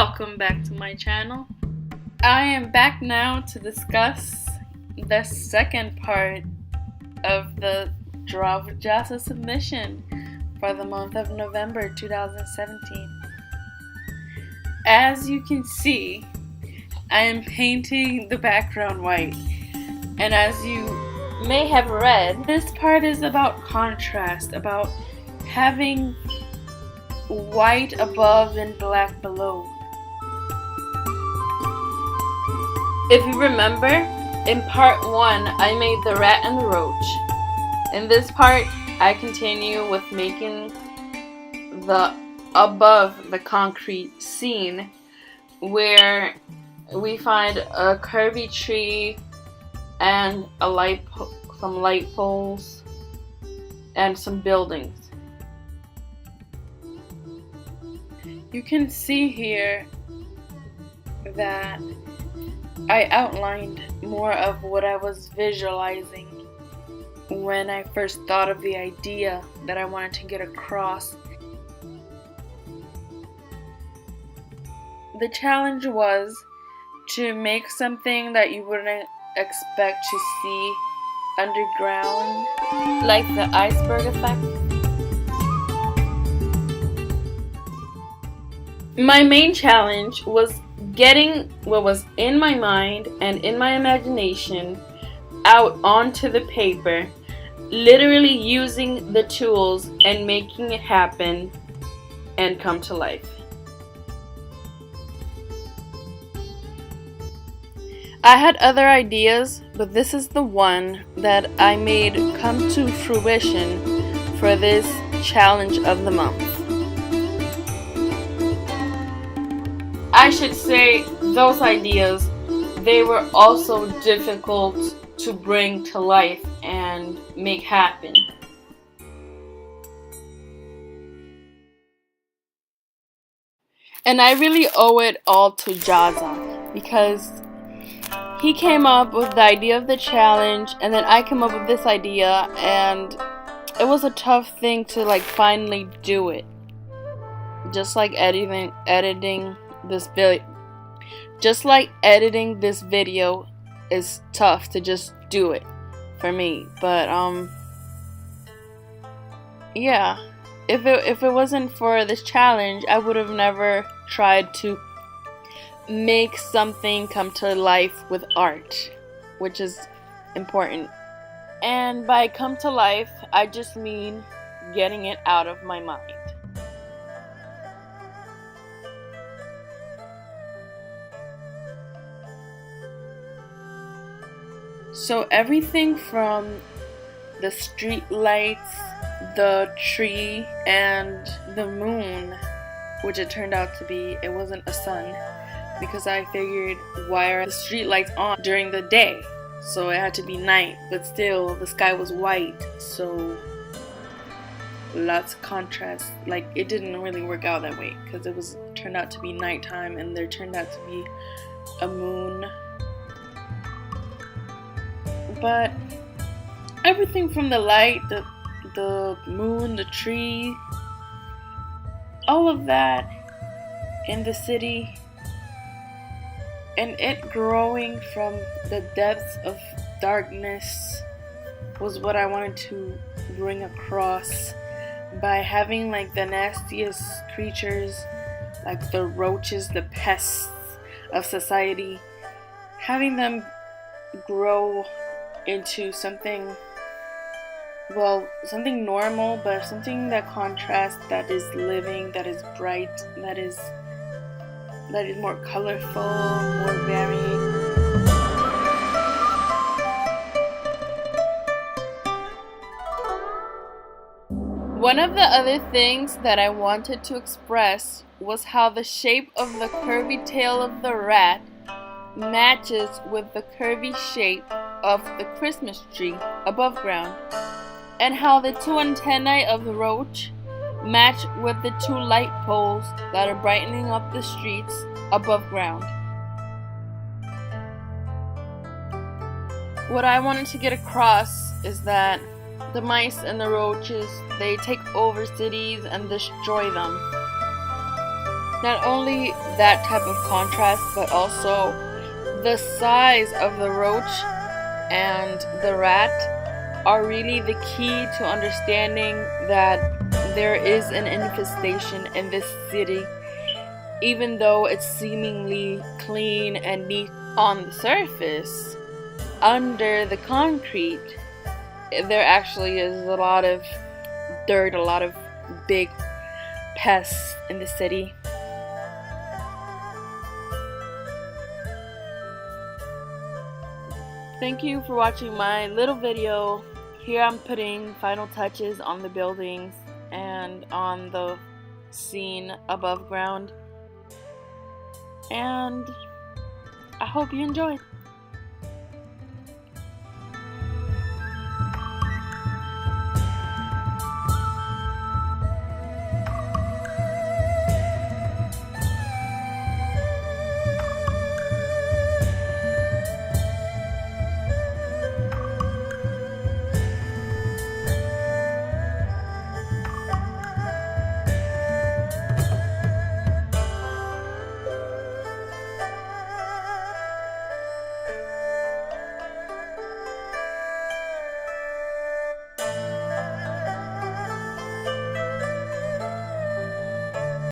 Welcome back to my channel. I am back now to discuss the second part of the draw for Jazza submission for the month of November 2017. As you can see, I am painting the background white, and as you may have read, this part is about contrast, about having white above and black below. If you remember, in part 1 I made the rat and the roach. In this part I continue with making the above the concrete scene where we find a curvy tree and some light poles and some buildings. You can see here that I outlined more of what I was visualizing when I first thought of the idea that I wanted to get across. The challenge was to make something that you wouldn't expect to see underground, like the iceberg effect. My main challenge was getting what was in my mind and in my imagination out onto the paper, literally using the tools and making it happen and come to life. I had other ideas, but this is the one that I made come to fruition for this challenge of the month. I should say those ideas, they were also difficult to bring to life and make happen. And I really owe it all to Jazza, because he came up with the idea of the challenge, and then I came up with this idea, and it was a tough thing to finally do it. Just like editing this video is tough to just do it for me. But yeah, if it wasn't for this challenge, I would have never tried to make something come to life with art, which is important. And by come to life, I just mean getting it out of my mind. So everything from the street lights, the tree, and the moon, which it turned out to be, it wasn't a sun, because I figured, why are the street lights on during the day? So it had to be night, but still the sky was white, so lots of contrast. It didn't really work out that way, because it turned out to be nighttime and there turned out to be a moon. But everything from the light, the moon, the tree, all of that in the city, and it growing from the depths of darkness was what I wanted to bring across by having the nastiest creatures, like the roaches, the pests of society, having them grow into something normal, but something that contrasts, that is living, that is bright, that is more colorful, more varied. One of the other things that I wanted to express was how the shape of the curvy tail of the rat matches with the curvy shape of the Christmas tree above ground, and how the two antennae of the roach match with the two light poles that are brightening up the streets above ground. What I wanted to get across is that the mice and the roaches, they take over cities and destroy them. Not only that type of contrast, but also the size of the roach and the rat are really the key to understanding that there is an infestation in this city. Even though it's seemingly clean and neat on the surface, under the concrete there actually is a lot of dirt, a lot of big pests in the city. Thank you for watching my little video. Here I'm putting final touches on the buildings and on the scene above ground. And I hope you enjoyed.